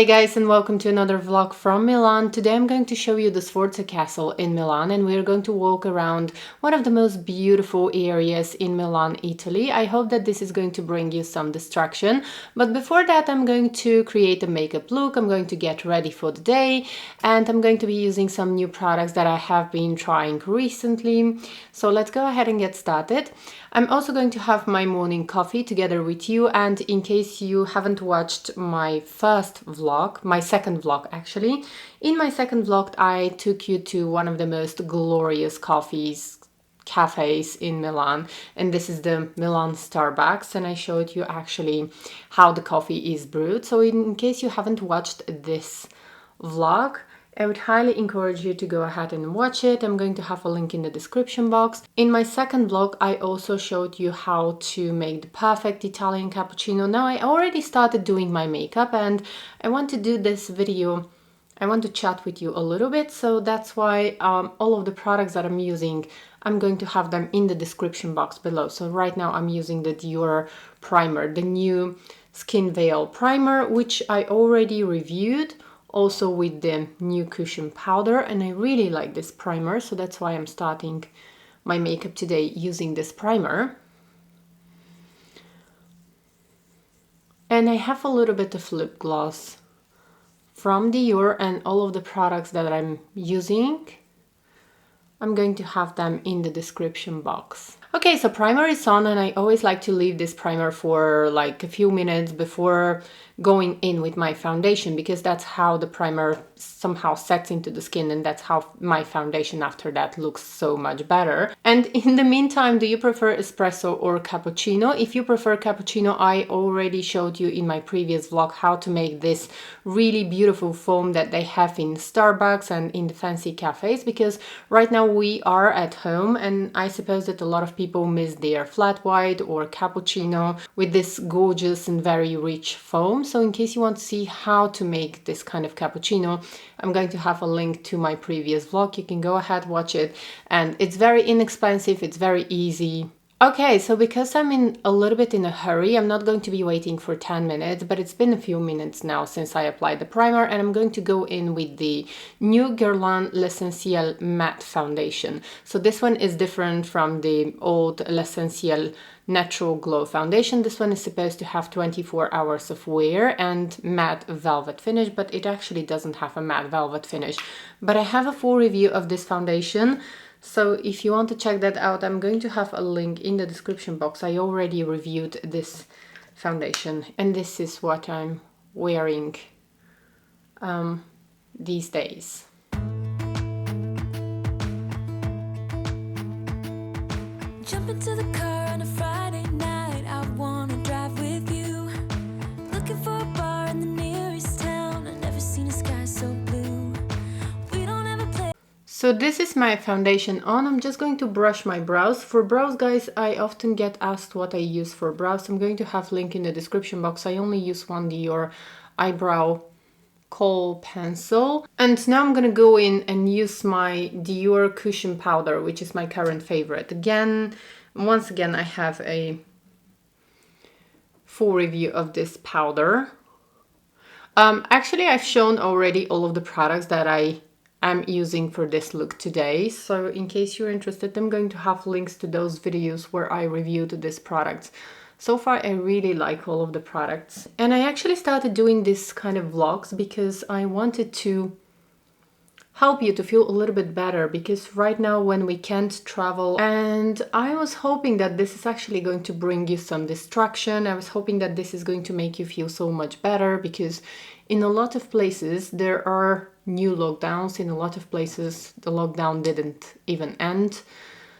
Hey guys, and welcome to another vlog from Milan. Today I'm going to show you the Sforza Castle in Milan, and we're going to walk around one of the most beautiful areas in Milan, Italy. I hope that this is going to bring you some distraction, but before that I'm going to create a makeup look. I'm going to get ready for the day, and I'm going to be using some new products that I have been trying recently. So let's go ahead and get started. I'm also going to have my morning coffee together with you, and in case you haven't watched my first vlog, my second vlog actually, in my second vlog I took you to one of the most glorious cafes in Milan, and this is the Milan Starbucks, and I showed you actually how the coffee is brewed. So in case you haven't watched this vlog, I would highly encourage you to go ahead and watch it. I'm going to have a link in the description box. In my second vlog, I also showed you how to make the perfect Italian cappuccino. Now I already started doing my makeup, and I want to do this video. I want to chat with you a little bit, so that's why all of the products that I'm using, I'm going to have them in the description box below. So right now I'm using the Dior primer, the new Skin Veil primer, which I already reviewed, also with the new cushion powder, and I really like this primer, so that's why I'm starting my makeup today using this primer. And I have a little bit of lip gloss from Dior, and all of the products that I'm using, I'm going to have them in the description box. Okay, so primer is on, and I always like to leave this primer for like a few minutes before going in with my foundation, because that's how the primer somehow sets into the skin, and that's how my foundation after that looks so much better. And in the meantime, do you prefer espresso or cappuccino? If you prefer cappuccino, I already showed you in my previous vlog how to make this really beautiful foam that they have in Starbucks and in the fancy cafes, because right now we are at home, and I suppose that a lot of people miss their flat white or cappuccino with this gorgeous and very rich foam. So in case you want to see how to make this kind of cappuccino, I'm going to have a link to my previous vlog. You can go ahead, watch it, and it's very inexpensive, it's very easy. Okay, so because I'm in a little bit in a hurry, I'm not going to be waiting for 10 minutes, but it's been a few minutes now since I applied the primer, and I'm going to go in with the new Guerlain L'Essentiel Matte Foundation. So this one is different from the old L'Essentiel Natural Glow Foundation. This one is supposed to have 24 hours of wear and matte velvet finish, but it actually doesn't have a matte velvet finish. But I have a full review of this foundation, so if you want to check that out, I'm going to have a link in the description box. I already reviewed this foundation, and this is what I'm wearing these days. Jump into the car on a Friday night, I wanna drive with you. Looking for a bar in the nearest town, I've never seen a sky so blue. We don't ever play. So this is my foundation on. I'm just going to brush my brows. For brows, guys, I often get asked what I use for brows. I'm going to have link in the description box. I only use one Dior eyebrow kohl pencil. And now I'm gonna go in and use my Dior cushion powder, which is my current favorite. Once again, I have a full review of this powder. Actually, I've shown already all of the products that I am using for this look today. So in case you're interested, I'm going to have links to those videos where I reviewed this product. So far, I really like all of the products. And I actually started doing this kind of vlogs because I wanted to help you to feel a little bit better, because right now when we can't travel, and I was hoping that this is actually going to bring you some distraction. I was hoping that this is going to make you feel so much better, because in a lot of places there are new lockdowns. In a lot of places the lockdown didn't even end.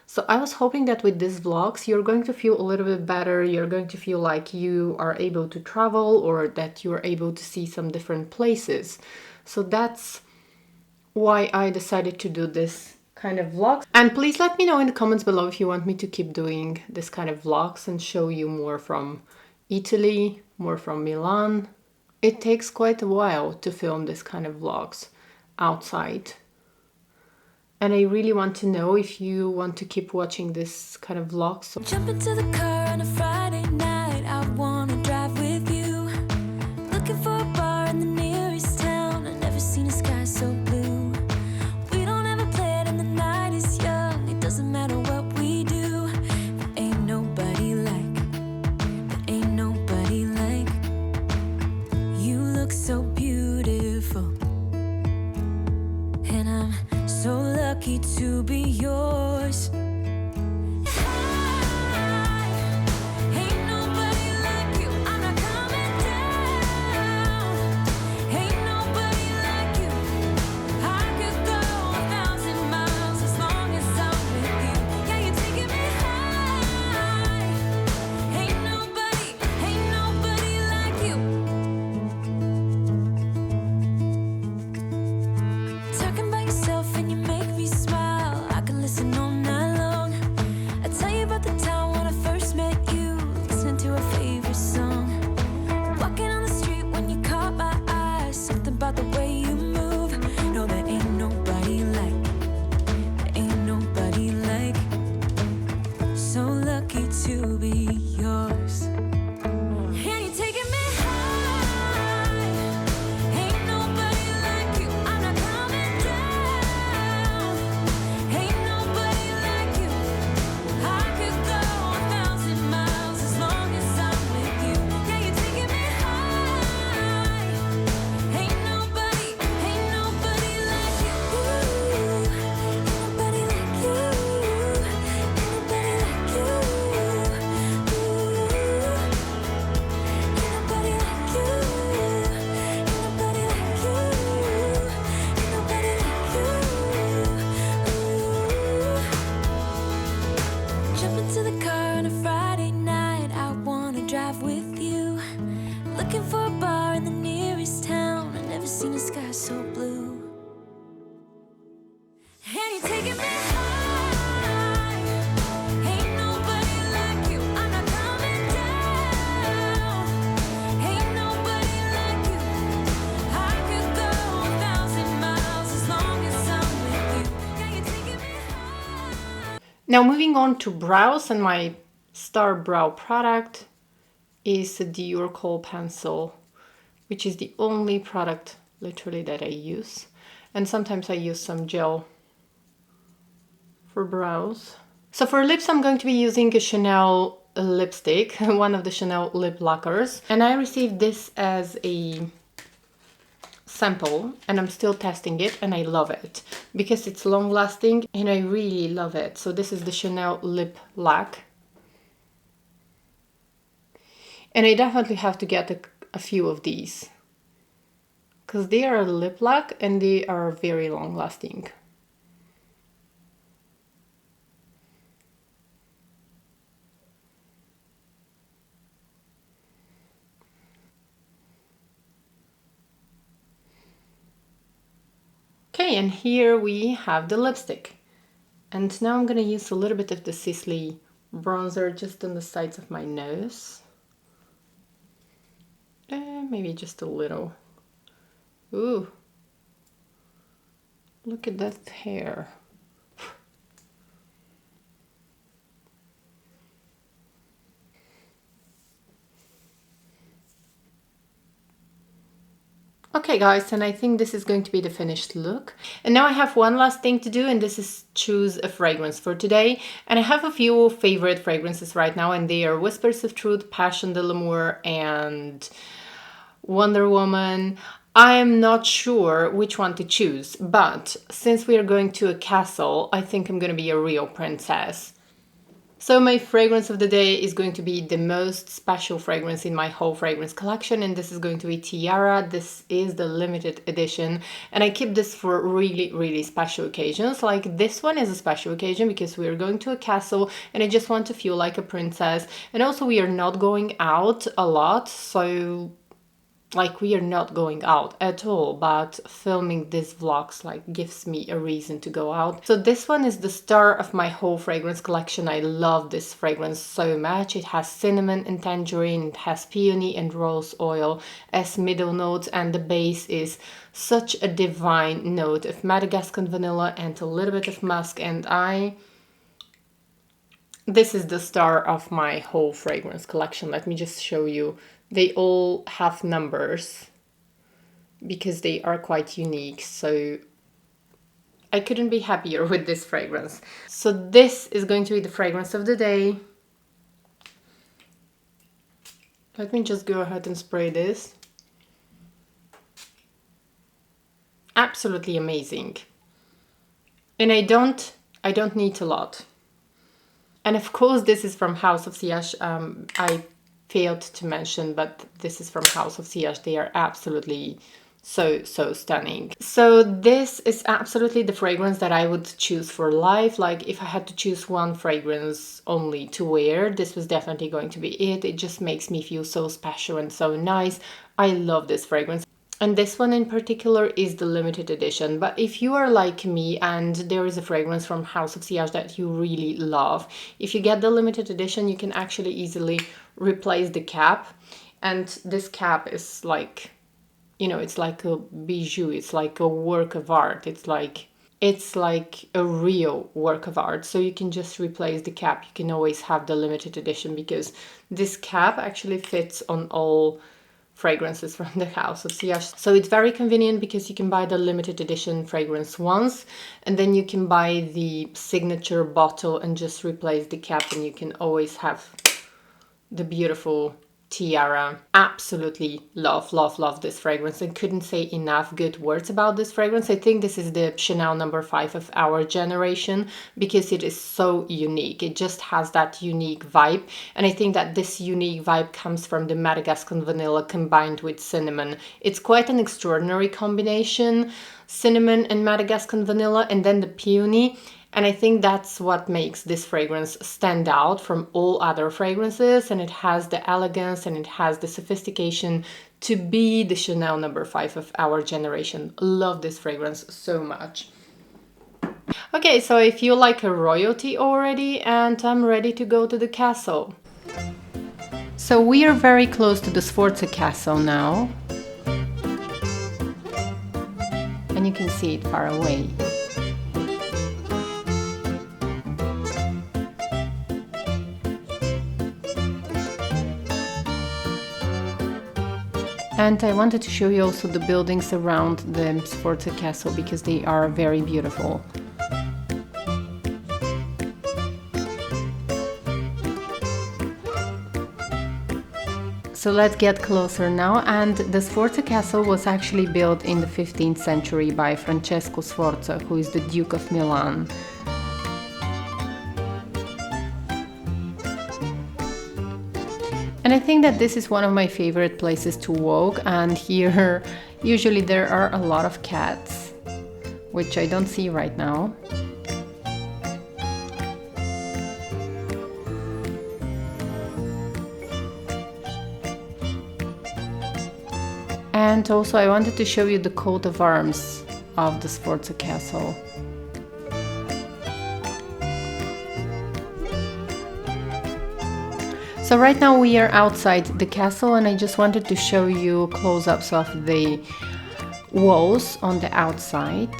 So I was hoping that with these vlogs, you're going to feel a little bit better. You're going to feel like you are able to travel, or that you're able to see some different places. So that's why I decided to do this kind of vlogs. And please let me know in the comments below if you want me to keep doing this kind of vlogs and show you more from Italy, more from Milan. It takes quite a while to film this kind of vlogs outside. And I really want to know if you want to keep watching this kind of vlogs. So Jump into the car on a Friday night, I wanna drive with you. Looking for a bar in the nearest lucky to be yours. Ain't nobody like you. I'm not coming down. Ain't nobody like you. I could go 1,000 miles as long as I'm with you. Yeah, you're taking me high. Ain't nobody like you. Talking about yourself and you make me smile. I can listen all night long. I tell you about the time when I first met you, listening to our favorite song. Walking on the street when you caught my eye, something about the way you move. No, there ain't nobody like, there ain't nobody like. So lucky to be yours. And you're taking me high. Ain't nobody like you. I'm not coming down. Ain't nobody like you. I could go 1,000 miles as long as I'm with you. Yeah, you're taking me high. Ain't nobody like you. Ain't nobody like you. Ain't nobody like you. Ain't nobody like you. Ain't nobody like you. Ain't nobody like you. Jump into the car on a Friday night. I wanna drive with you. Looking for a bar in the nearest town. I've never seen a sky so blue. And you're taking me high. Ain't nobody like you. I'm not coming down. Ain't nobody like you. I could go 1,000 miles as long as I'm with you. Yeah, you're taking me high. Now moving on to brows, and my star brow product is a Dior Kohl pencil, which is the only product literally that I use. And sometimes I use some gel for brows. So for lips, I'm going to be using a Chanel lipstick, one of the Chanel lip lacquers. And I received this as a sample and I'm still testing it and I love it because it's long lasting and I really love it. So this is the Chanel lip lac. And I definitely have to get a few of these because they are lip lac and they are very long lasting. Okay, and here we have the lipstick. And now I'm gonna use a little bit of the Sisley bronzer just on the sides of my nose. Maybe just a little. Ooh, look at that hair. Okay guys, and I think this is going to be the finished look. And now I have one last thing to do, and this is choose a fragrance for today. And I have a few favorite fragrances right now, and they are Whispers of Truth, Passion de l'Amour, and Wonder Woman. I am not sure which one to choose, but since we are going to a castle, I think I'm going to be a real princess. So my fragrance of the day is going to be the most special fragrance in my whole fragrance collection, and this is going to be Tiara. This is the limited edition, and I keep this for really, really special occasions. Like this one is a special occasion because we are going to a castle and I just want to feel like a princess. And also we are not going out a lot, so like we are not going out at all, but filming these vlogs like gives me a reason to go out. So this one is the star of my whole fragrance collection. I love this fragrance so much. It has cinnamon and tangerine, it has peony and rose oil as middle notes, and the base is such a divine note of Madagascar vanilla and a little bit of musk. And this is the star of my whole fragrance collection. Let me just show you. They all have numbers because they are quite unique. So I couldn't be happier with this fragrance. So this is going to be the fragrance of the day. Let me just go ahead and spray this. Absolutely amazing. And I don't need a lot. And of course, this is from House of Siage. I failed to mention, but this is from House of Siage. They are absolutely so stunning. So this is absolutely the fragrance that I would choose for life. Like if I had to choose one fragrance only to wear, this was definitely going to be it. It just makes me feel so special and so nice. I love this fragrance. And this one in particular is the limited edition. But if you are like me and there is a fragrance from House of Siage that you really love, if you get the limited edition, you can actually easily replace the cap. And this cap is like, you know, it's like a bijou. It's like a work of art. It's like a real work of art. So you can just replace the cap. You can always have the limited edition because this cap actually fits on all fragrances from the House of Siage. So it's very convenient because you can buy the limited edition fragrance once and then you can buy the signature bottle and just replace the cap, and you can always have the beautiful tiara. Absolutely love this fragrance. I couldn't say enough good words about this fragrance. I think this is the Chanel number 5 of our generation because it is so unique. It just has that unique vibe, and I think that this unique vibe comes from the Madagascar vanilla combined with cinnamon. It's quite an extraordinary combination, cinnamon and Madagascar vanilla, and then the peony. And I think that's what makes this fragrance stand out from all other fragrances, and it has the elegance and it has the sophistication to be the Chanel number 5 of our generation. Love this fragrance so much. Okay, so I feel like a royalty already and I'm ready to go to the castle. So we are very close to the Sforza Castle now. And you can see it far away. And I wanted to show you also the buildings around the Sforza Castle because they are very beautiful. So let's get closer now. And the Sforza Castle was actually built in the 15th century by Francesco Sforza, who is the Duke of Milan. And I think that this is one of my favorite places to walk, and here usually there are a lot of cats, which I don't see right now. And also I wanted to show you the coat of arms of the Sforza Castle. So right now we are outside the castle, and I just wanted to show you close-ups of the walls on the outside.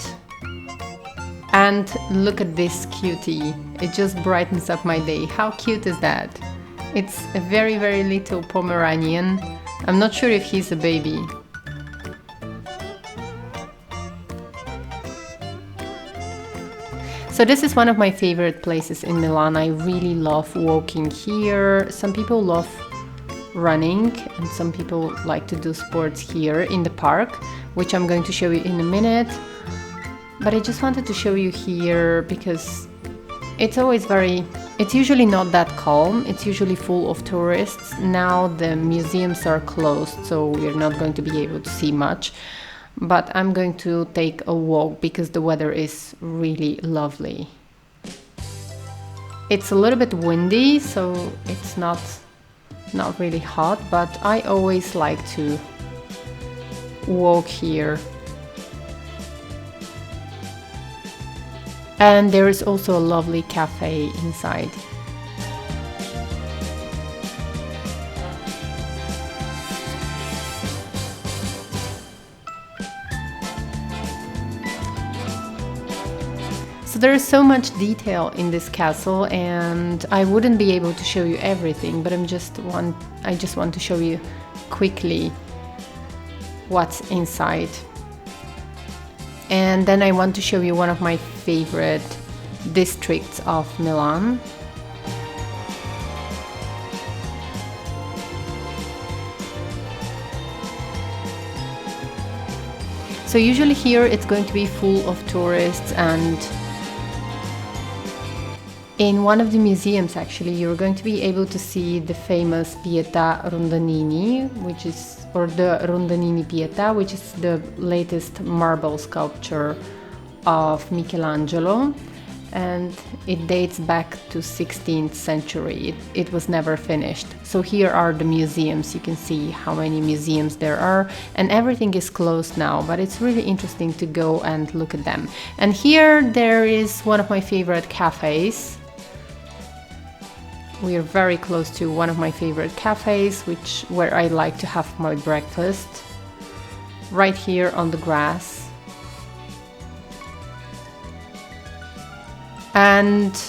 And look at this cutie. It just brightens up my day. How cute is that? It's a very little Pomeranian. I'm not sure if he's a baby. So this is one of my favorite places in Milan. I really love walking here. Some people love running and some people like to do sports here in the park, which I'm going to show you in a minute. But I just wanted to show you here because it's usually not that calm. It's usually full of tourists. Now the museums are closed, so we're not going to be able to see much. But I'm going to take a walk because the weather is really lovely. It's a little bit windy, so it's not really hot, but I always like to walk here. And there is also a lovely cafe inside. So there is so much detail in this castle, and I wouldn't be able to show you everything, but I just want to show you quickly what's inside. And then I want to show you one of my favorite districts of Milan. So usually here it's going to be full of tourists, and In one of the museums, actually, you're going to be able to see the famous Pietà Rondanini, or the Rondanini Pietà, which is the latest marble sculpture of Michelangelo, and it dates back to 16th century. It was never finished. So here are the museums. You can see how many museums there are, and everything is closed now, but it's really interesting to go and look at them. And here there is one of my favorite cafes. We are very close to one of my favorite cafes, where I like to have my breakfast, right here on the grass. And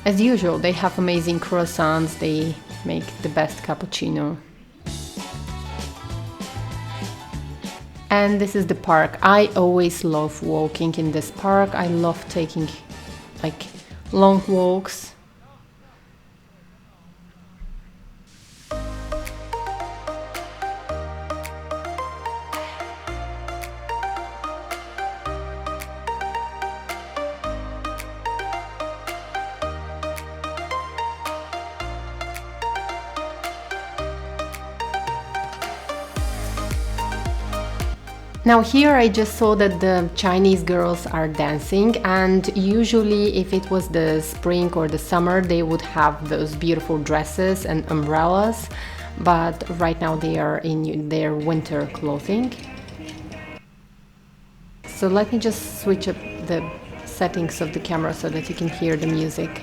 as usual, they have amazing croissants, they make the best cappuccino. And this is the park. I always love walking in this park. I love taking like long walks. Now here I just saw that the Chinese girls are dancing, and usually if it was the spring or the summer they would have those beautiful dresses and umbrellas, but right now they are in their winter clothing. So let me just switch up the settings of the camera so that you can hear the music.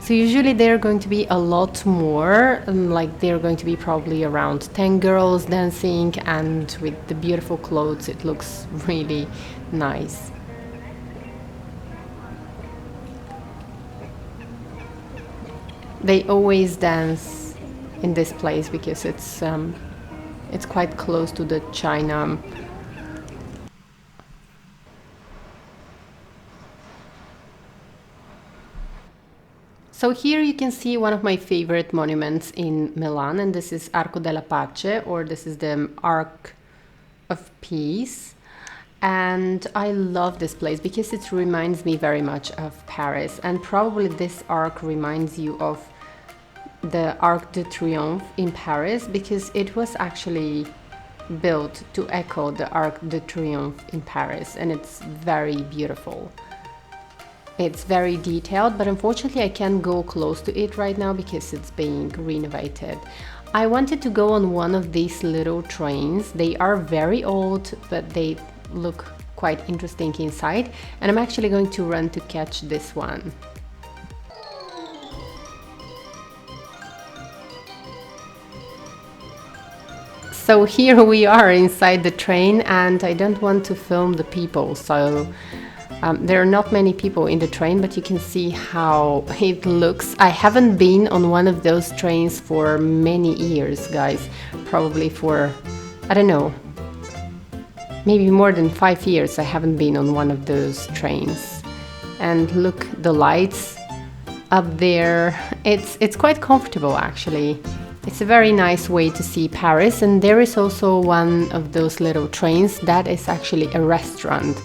So usually they're going to be a lot more, like they're going to be probably around 10 girls dancing, and with the beautiful clothes it looks really nice. They always dance in this place because it's quite close to the China. So here you can see one of my favorite monuments in Milan, and this is Arco della Pace, or this is the Arc of Peace. And I love this place because it reminds me very much of Paris, and probably this arc reminds you of the Arc de Triomphe in Paris, because it was actually built to echo the Arc de Triomphe in Paris, and it's very beautiful. It's very detailed, but unfortunately I can't go close to it right now because it's being renovated. I wanted to go on one of these little trains. They are very old, but they look quite interesting inside, and I'm actually going to run to catch this one. So here we are inside the train, and I don't want to film the people, so there are not many people in the train, but you can see how it looks. I haven't been on one of those trains for many years, guys. Probably for, I don't know, maybe more than 5 years I haven't been on one of those trains. And look, the lights up there. It's quite comfortable, actually. It's a very nice way to see Paris, and there is also one of those little trains that is actually a restaurant.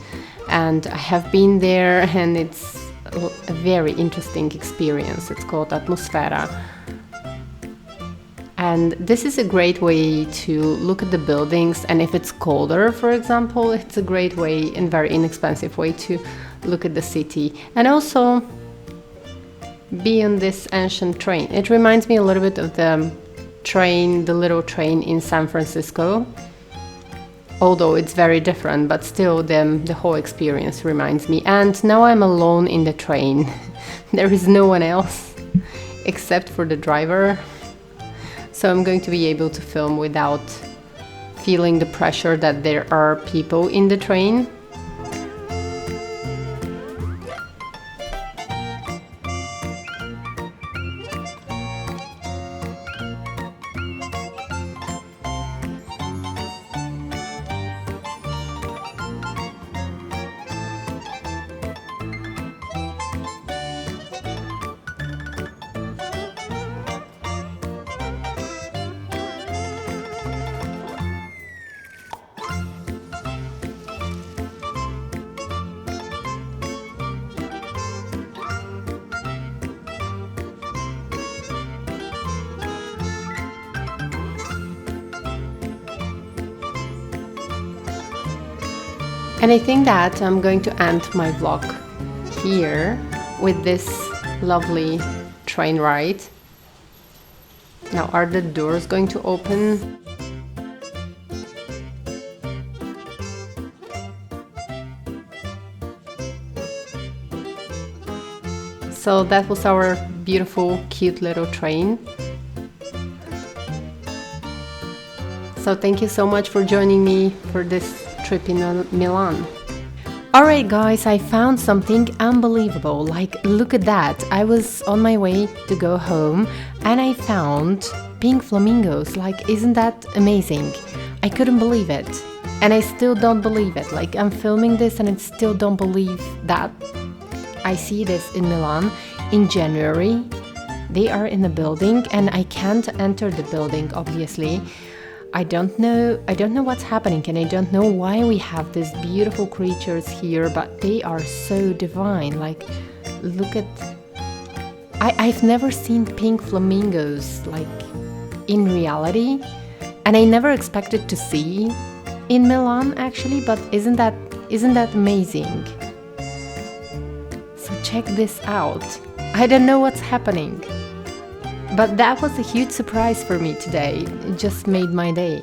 And I have been there, and it's a very interesting experience. It's called Atmosfera. And this is a great way to look at the buildings, and if it's colder, for example, it's a great way and very inexpensive way to look at the city. And also be on this ancient train. It reminds me a little bit of the little train in San Francisco. Although it's very different, but still the whole experience reminds me. And now I'm alone in the train. There is no one else except for the driver. So I'm going to be able to film without feeling the pressure that there are people in the train. And I think that I'm going to end my vlog here with this lovely train ride. Now, are the doors going to open? So that was our beautiful, cute little train. So thank you so much for joining me for this trip in Milan. Alright guys, I found something unbelievable. Like, look at that. I was on my way to go home and I found pink flamingos. Like, isn't that amazing? I couldn't believe it. And I still don't believe it. Like, I'm filming this and I still don't believe that I see this in Milan in January. They are in the building and I can't enter the building, obviously. I don't know what's happening, and I don't know why we have these beautiful creatures here, but they are so divine. Like, look at... I've never seen pink flamingos, like, in reality, and I never expected to see in Milan, actually, but isn't that amazing? So check this out. I don't know what's happening. But that was a huge surprise for me today. It just made my day.